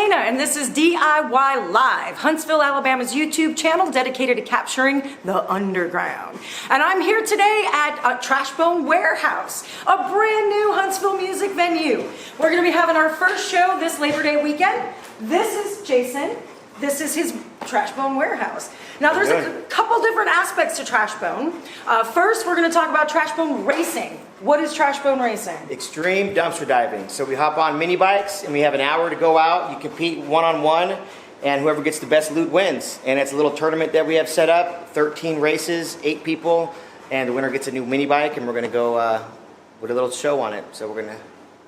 Salina, and this is DIY Live, Huntsville, Alabama's YouTube channel dedicated to capturing the underground. And I'm here today at a TrashBone Warehouse, a brand new Huntsville music venue. We're going to be having our first show this Labor Day weekend. This is Jason. This is his TrashBone Warehouse. Now there's a couple different aspects to TrashBone. First, we're going to talk about TrashBone Racing. What is TrashBone Racing? Extreme dumpster diving. So we hop on mini bikes and we have an hour to go out. You compete one-on-one and whoever gets the best loot wins. And it's a little tournament that we have set up, 13 races, 8 people, and the winner gets a new mini bike and we're going to go with a little show on it. So we're going to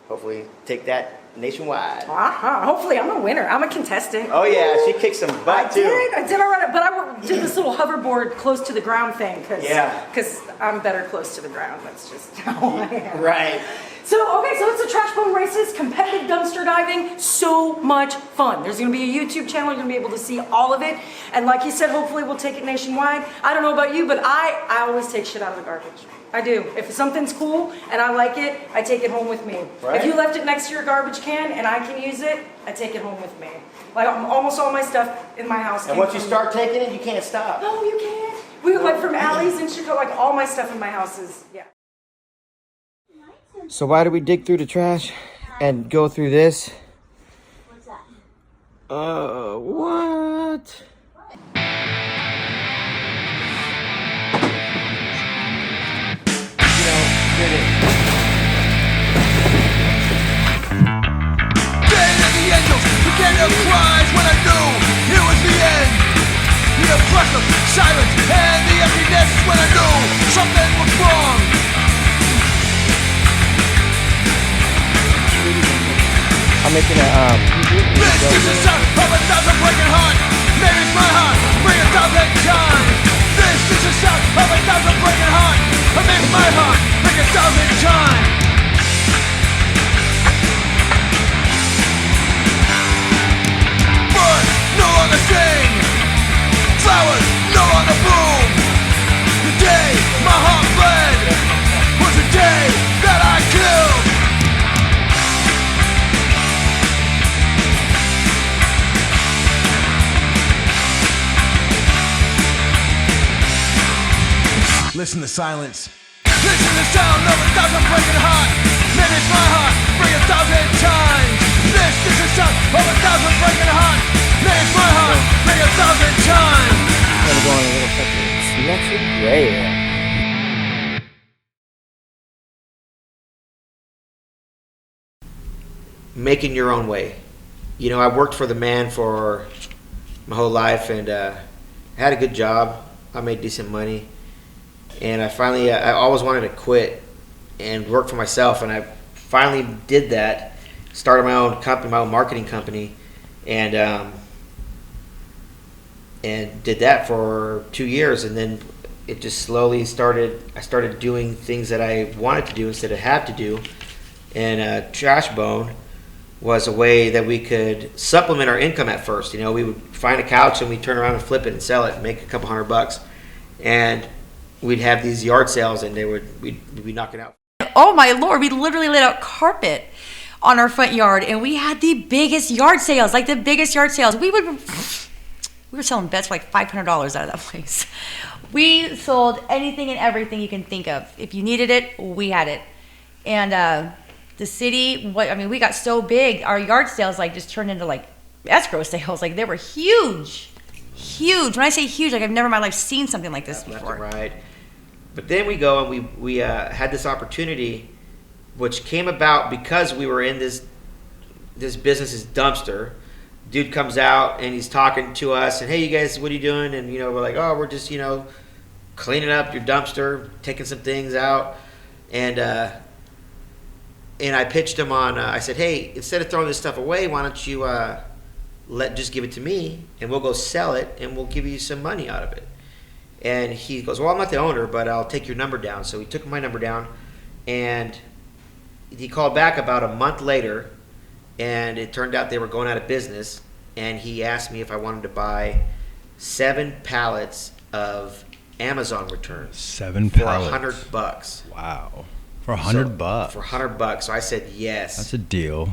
hopefully take that nationwide. Hopefully I'm a winner. I'm a contestant. Oh yeah, she kicked some butt too. I did all right, but I did this little hoverboard close to the ground thing because I'm better close to the ground. That's just how I am. Right. So it's a TrashBone Races, competitive dumpster diving, so much fun. There's going to be a YouTube channel, you're going to be able to see all of it. And like he said, hopefully we'll take it nationwide. I don't know about you, but I always take shit out of the garbage. I do. If something's cool and I like it, I take it home with me. Right. If you left it next to your garbage can and I can use it, I take it home with me. Like almost all my stuff in my house. And once you start taking it, you can't stop. No, you can't. We like from alleys in Chicago, like all my stuff in my house is, yeah. So why do we dig through the trash and go through this? What's that? What? Of cries when I knew it was the end. The oppressive silence and the emptiness when I knew something was wrong. I'm making a This is the sound of a thousand breaking heart. Maybe it's my heart, bring 1,000 times. This is the sound of a thousand breaking heart. Maybe it's my heart, bring 1,000 times. No longer sing, flowers no longer bloom. The day my heart bled was the day that I killed. Listen to silence. Listen to the sound of 1,000 breaking heart. Maybe it's my heart, bring 1,000 times. This is the sound of 1,000 breaking heart. It's my heart, bring 1,000 times. I'm gonna go on a little second. That's great. Making your own way. You know, I worked for the man for my whole life and had a good job. I made decent money. And I always wanted to quit and work for myself. And I finally did that. Started my own company, my own marketing company. And did that for 2 years, and then it just slowly started. I started doing things that I wanted to do instead of have to do, and TrashBone was a way that we could supplement our income at first. You know, we would find a couch and we'd turn around and flip it and sell it and make a couple $100, and we'd have these yard sales and we'd be knocking out. Oh my Lord, we literally laid out carpet on our front yard and we had the biggest yard sales, like the biggest yard sales. We were selling beds for like $500 out of that place. We sold anything and everything you can think of. If you needed it, we had it. And the city, we got so big, our yard sales like just turned into like escrow sales. Like they were huge, huge. When I say huge, like I've never in my life seen something like this before. Right. But then we go and we had this opportunity, which came about because we were in this business's dumpster. Dude comes out and he's talking to us and, hey, you guys, what are you doing? And, we're like, oh, we're just, cleaning up your dumpster, taking some things out. And I pitched him on, I said, hey, instead of throwing this stuff away, why don't you just give it to me and we'll go sell it and we'll give you some money out of it. And he goes, well, I'm not the owner, but I'll take your number down. So he took my number down and he called back about a month later. And it turned out they were going out of business, and he asked me if I wanted to buy 7 pallets of Amazon returns. 7 pallets for $100. Wow, for $100. For $100, so I said yes. That's a deal.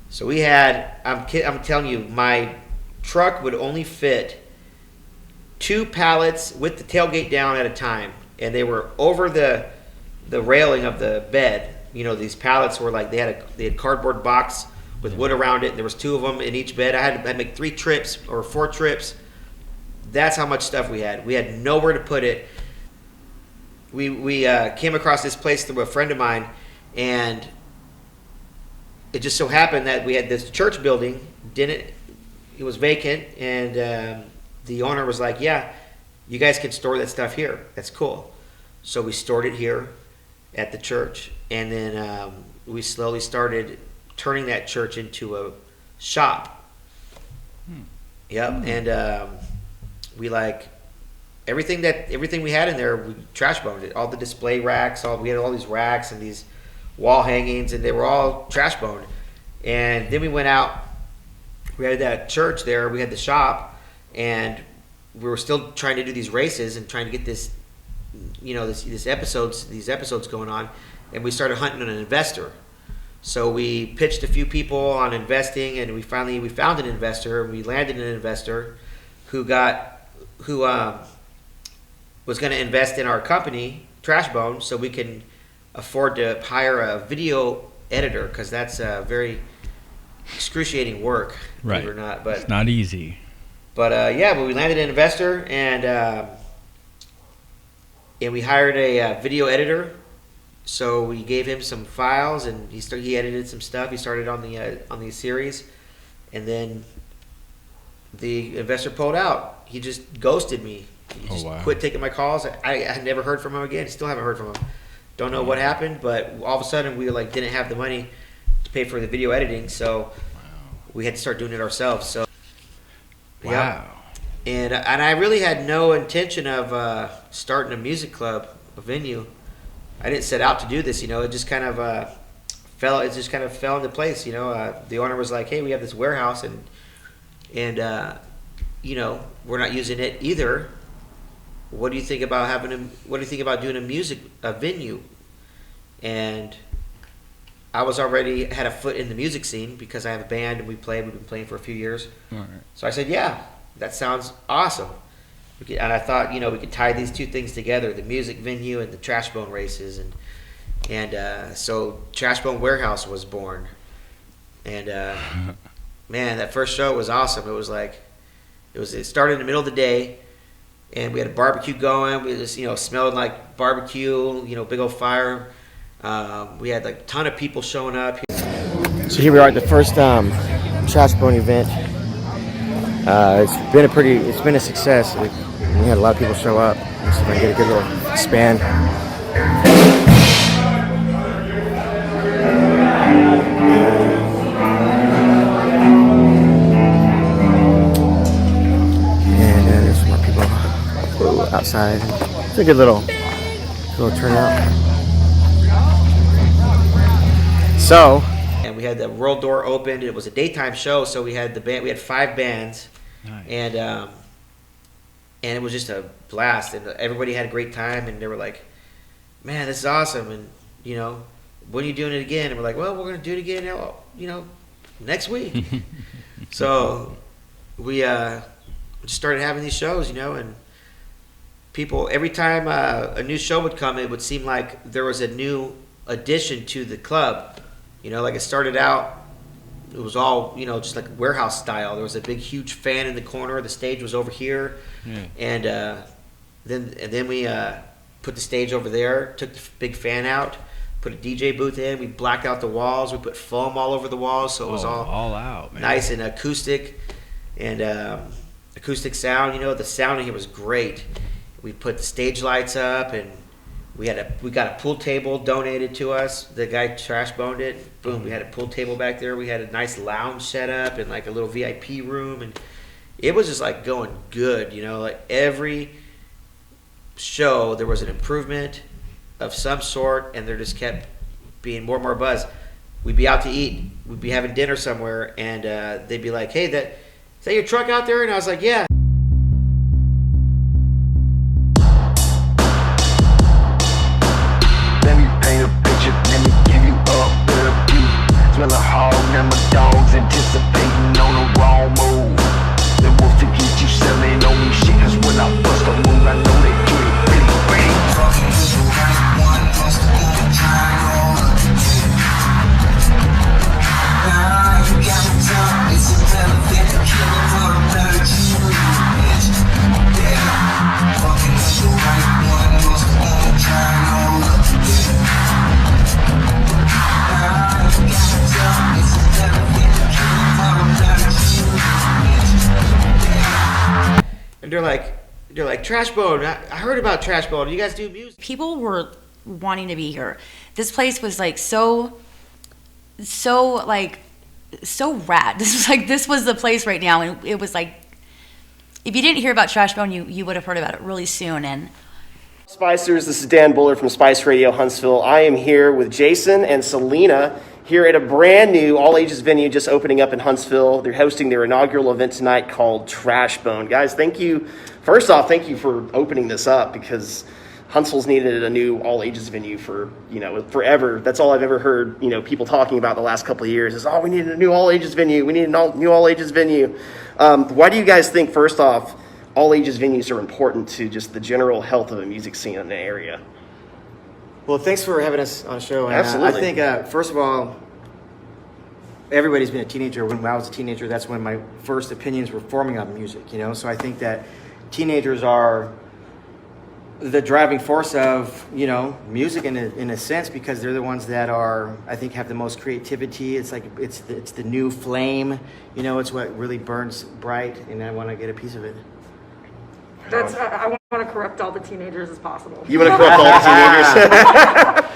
So we had, I'm telling you, my truck would only fit 2 pallets with the tailgate down at a time, and they were over the railing of the bed. You know, these pallets were like they had cardboard box with wood around it. And there was 2 of them in each bed. I had to make 3 trips or 4 trips. That's how much stuff we had. We had nowhere to put it. We came across this place through a friend of mine, and it just so happened that we had this church building. It was vacant, and the owner was like, "Yeah, you guys can store that stuff here. That's cool." So we stored it here at the church, and then we slowly started turning that church into a shop. Yep, and we like everything we had in there. We TrashBoned it. All the display racks. We had all these racks and these wall hangings, and they were all TrashBoned. And then we went out. We had that church there. We had the shop, and we were still trying to do these races and trying to get this, you know, these episodes going on. And we started hunting an investor. So we pitched a few people on investing, and we found an investor. We landed an investor who was going to invest in our company, TrashBone, so we can afford to hire a video editor, because that's very excruciating work, right? Believe it or not, but it's not easy. But but we landed an investor, and we hired a video editor. So we gave him some files, and he edited some stuff. He started on the series, and then the investor pulled out. He just ghosted me. He just quit taking my calls. I never heard from him again. Still haven't heard from him. Don't know what happened, but all of a sudden we didn't have the money to pay for the video editing, so we had to start doing it ourselves. So wow. And I really had no intention of starting a music club, a venue. I didn't set out to do this, you know. It just kind of fell into place, you know. The owner was like, "Hey, we have this warehouse, and you know, we're not using it either. What do you think about doing a venue?" And I was already had a foot in the music scene because I have a band and we've been playing for a few years. All right. So I said, "Yeah, that sounds awesome." And I thought, you know, we could tie these 2 things together: the music venue and the TrashBone races, and so TrashBone Warehouse was born. And man, that first show was awesome. It started in the middle of the day, and we had a barbecue going. We just, you know, smelled like barbecue, you know, big old fire. We had like a ton of people showing up. So here we are at the first TrashBone event. It's been a success. We had a lot of people show up. Let's see if I can get a good little span. And there's some more people outside. It's a good little turnout. So, and we had the world door opened. It was a daytime show, so we had 5 bands. Nice. And it was just a blast, and everybody had a great time, and they were like, "Man, this is awesome," and, you know, "When are you doing it again?" And we're like, "Well, we're going to do it again, you know, next week." So we just started having these shows, you know, and people, every time a new show would come, it would seem like there was a new addition to the club. You know, like it started out, it was all, you know, just like warehouse style. There was a big, huge fan in the corner. The stage was over here. And then we put the stage over there, took the big fan out, put a DJ booth in. We blacked out the walls. We put foam all over the walls, so it was all out, man. Nice and acoustic, and acoustic sound. You know, the sound in here was great. We put the stage lights up, and we got a pool table donated to us. The guy TrashBoned it. Boom, we had a pool table back there. We had a nice lounge set up and like a little VIP room, and it was just like going good, you know. Like every show there was an improvement of some sort, and there just kept being more and more buzz. We'd be out to eat, we'd be having dinner somewhere, and they'd be like, "Hey, is that your truck out there?" And I was like, "Yeah." Let me paint a picture, let me give you up with a view. Smell a hog, and my dog anticipating on the wrong move. Then we'll forget you selling on me shit, cause when I bust a move, I know they get it really ready. Fucking with the right one, bust a move, try and roll up the dick. Nah, you got me tough, it's irrelevant to kill him for a better you, bitch. Yeah, fucking with the right one, bust a move, try and roll up the dick. Nah, you got me tough, it's irrelevant to kill him for a better you, bitch. And they're like, TrashBone. I heard about TrashBone. You guys do music? People were wanting to be here. This place was like so rad. This was the place right now, and it was like, if you didn't hear about TrashBone, you would have heard about it really soon. And Spicers, this is Dan Buller from Spice Radio Huntsville. I am here with Jason and Salina here at a brand new all-ages venue just opening up in Huntsville. They're hosting their inaugural event tonight called TrashBone. Guys, thank you. First off, thank you for opening this up, because Huntsville's needed a new all-ages venue for, forever. That's all I've ever heard, people talking about the last couple of years is, we need a new all-ages venue. We need a new all-ages venue. Why do you guys think, first off, all-ages venues are important to just the general health of the music scene in the area? Well, thanks for having us on the show. And, Absolutely. I think, first of all, everybody's been a teenager. When I was a teenager, that's when my first opinions were forming on music, So I think that teenagers are the driving force of, music in a sense, because they're the ones that I think have the most creativity. It's like, it's the new flame, it's what really burns bright, and I want to get a piece of it. I want to corrupt all the teenagers as possible. You want to corrupt all the teenagers?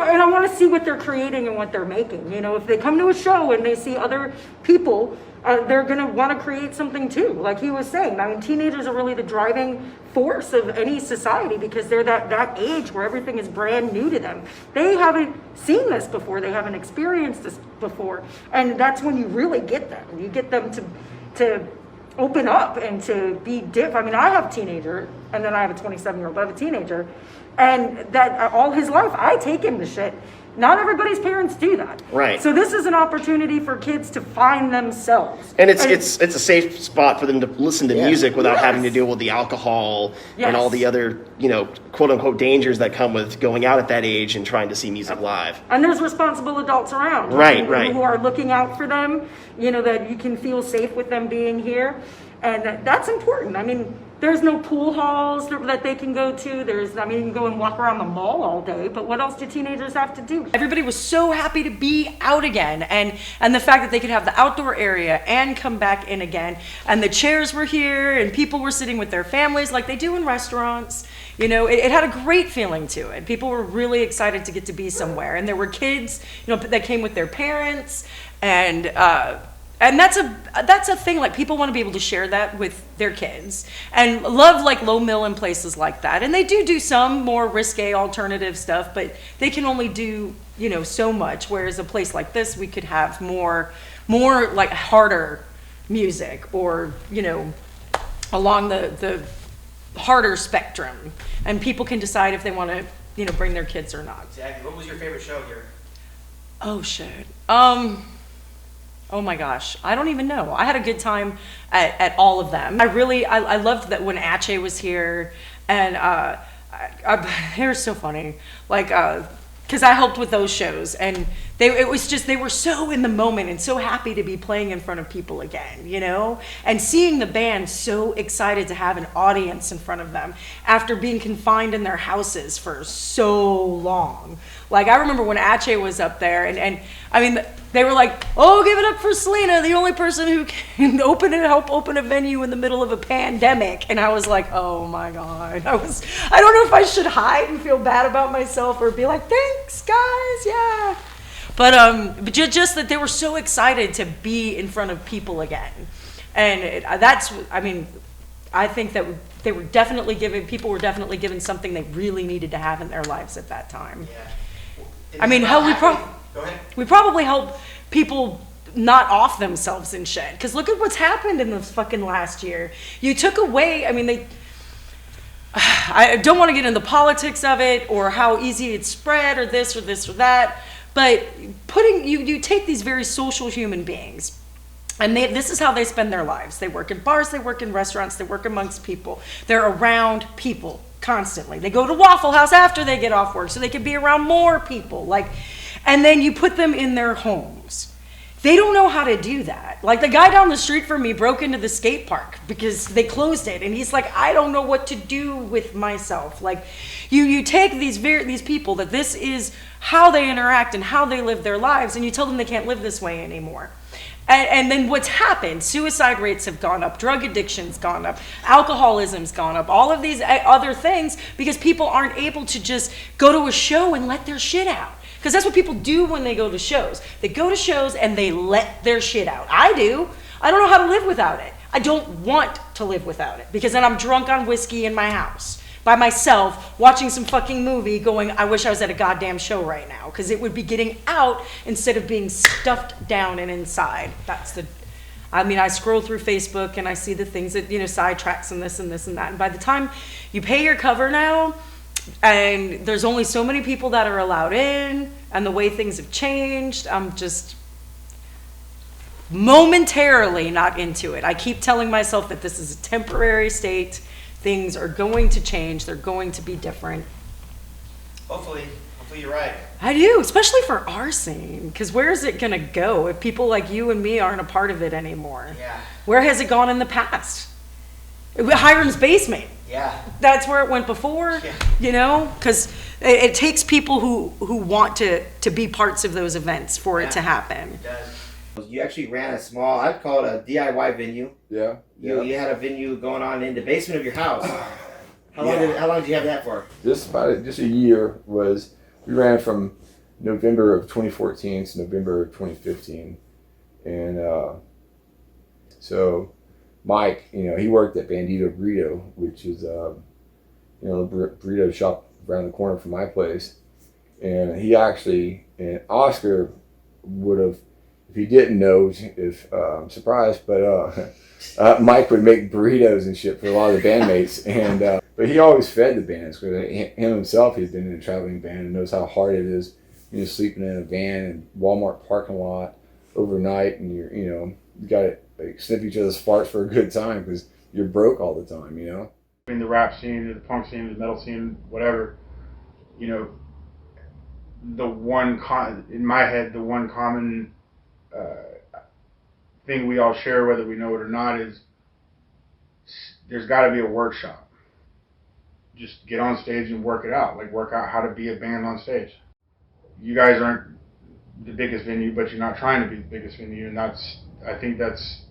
And I want to see what they're creating and what they're making. If they come to a show and they see other people, they're going to want to create something too. Like he was saying, teenagers are really the driving force of any society, because they're that age where everything is brand new to them. They haven't seen this before. They haven't experienced this before. And that's when you really get them. You get them to open up and to be different. I have a teenager, and then I have a 27-year-old, but I have a teenager, and that all his life, I take him to shit. Not everybody's parents do that. Right. So this is an opportunity for kids to find themselves. And it's a safe spot for them to listen to music without Yes. having to deal with the alcohol Yes. and all the other, quote unquote dangers that come with going out at that age and trying to see music live. And there's responsible adults around. Right, who, right. Who are looking out for them, that you can feel safe with them being here. And that's important. There's no pool halls that they can go to. You can go and walk around the mall all day, but what else do teenagers have to do? everybody was so happy to be out again, and the fact that they could have the outdoor area and come back in again, and the chairs were here, and people were sitting with their families like they do in restaurants. It had a great feeling to it. People were really excited to get to be somewhere, and there were kids, that came with their parents, and that's a thing. Like, people want to be able to share that with their kids, and love like Low Mill and places like that. And they do some more risque alternative stuff, but they can only do so much. Whereas a place like this, we could have more like harder music, or along the harder spectrum, and people can decide if they want to bring their kids or not. Exactly. What was your favorite show here? Oh shit. Oh my gosh, I don't even know. I had a good time at all of them. I loved that when Ache was here, and they were so funny. Like, because I helped with those shows, and they were so in the moment and so happy to be playing in front of people again, and seeing the band so excited to have an audience in front of them after being confined in their houses for so long. Like, I remember when Ache was up there, and they were like, "Oh, give it up for Salina, the only person who can help open a venue in the middle of a pandemic." And I was like, "Oh my God." I don't know if I should hide and feel bad about myself, or be like, "Thanks, guys, yeah." But just that they were so excited to be in front of people again. And I think that people were definitely given something they really needed to have in their lives at that time. Yeah. Go ahead. We probably help people not off themselves and shit. Because look at what's happened in this fucking last year. You took away, I don't want to get into the politics of it, or how easy it's spread, or this or that, but you take these very social human beings, And this is how they spend their lives. They work in bars, they work in restaurants, they work amongst people. They're around people constantly. They go to Waffle House after they get off work so they can be around more people. Like, and then you put them in their homes. They don't know how to do that. Like the guy down the street from me broke into the skate park because they closed it. And he's like, I don't know what to do with myself. Like you take these people that this is how they interact and how they live their lives, and you tell them they can't live this way anymore. And then what's happened, suicide rates have gone up, drug addiction's gone up, alcoholism's gone up, all of these other things, because people aren't able to just go to a show and let their shit out. Because that's what people do when they go to shows. They go to shows and they let their shit out. I do. I don't know how to live without it. I don't want to live without it, because then I'm drunk on whiskey in my house by myself watching some fucking movie going, I wish I was at a goddamn show right now, because it would be getting out instead of being stuffed down and inside. I scroll through Facebook and I see the things that, sidetracks and this and this and that. And by the time you pay your cover now, and there's only so many people that are allowed in, and the way things have changed, I'm just momentarily not into it. I keep telling myself that this is a temporary state. Things are going to change. They're going to be different. Hopefully you're right. I do, especially for our scene, because where is it going to go if people like you and me aren't a part of it anymore? Yeah. Where has it gone in the past? Hiram's basement. Yeah. That's where it went before, because it takes people who want to be parts of those events for it to happen. It does. You actually ran a small, I'd call it a DIY venue. Yeah. You had a venue going on in the basement of your house. How long did you have that for? Just a year. We ran from November of 2014 to November of 2015. And so Mike, he worked at Bandito Burrito, which is the burrito shop around the corner from my place. And Oscar would have, if he didn't know, I'm surprised, but Mike would make burritos and shit for a lot of the bandmates, and but he always fed the bands, because him himself, he's been in a traveling band and knows how hard it is, sleeping in a van in Walmart parking lot overnight, and you got to sniff each other's farts for a good time because you're broke all the time, In the rap scene, the punk scene, the metal scene, whatever, in my head, the one common thing we all share, whether we know it or not, is there's got to be a workshop. Just get on stage and work it out. Like, work out how to be a band on stage. You guys aren't the biggest venue, but you're not trying to be the biggest venue, and I think that's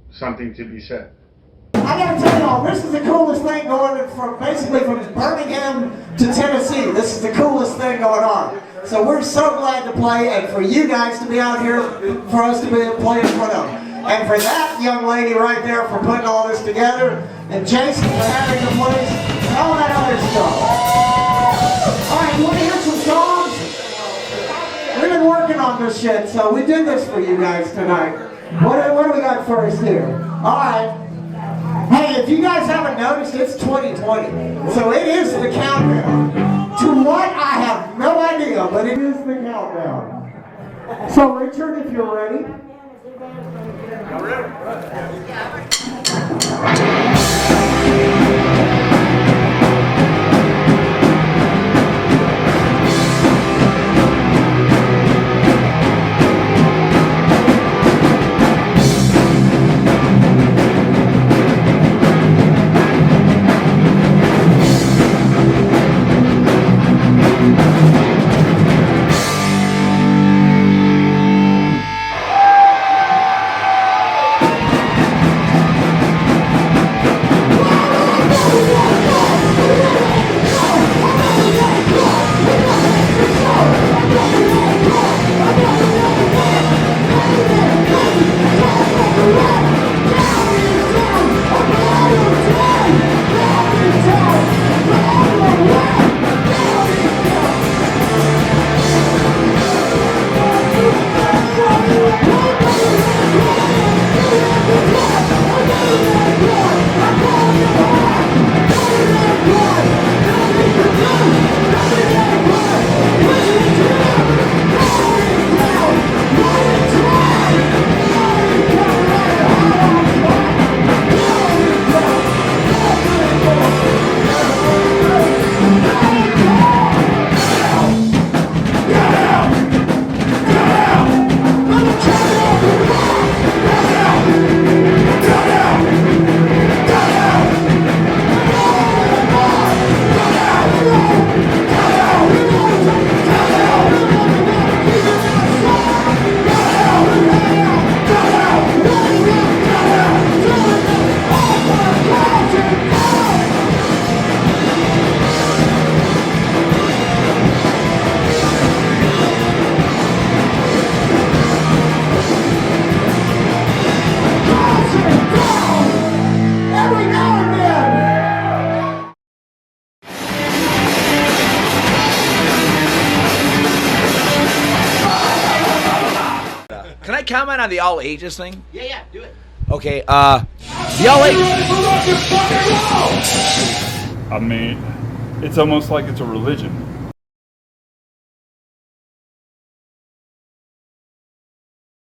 something to be said. I gotta tell y'all, this is the coolest thing going from Birmingham to Tennessee. This is the coolest thing going on. So we're so glad to play, and for you guys to be out here, for us to be able to play in front of them. And for that young lady right there for putting all this together, and Jason for having the place, and all that other stuff. All right, you want to hear some songs? We've been working on this shit, so we did this for you guys tonight. What do we got first here? All right. Hey, if you guys haven't noticed, it's 2020. So it is the countdown. To what? I have no idea, but it is the countdown. So Richard, if you're ready. I'm ready. I comment on the all ages thing? Yeah, do it. Okay, the all ages. I mean, it's almost like it's a religion.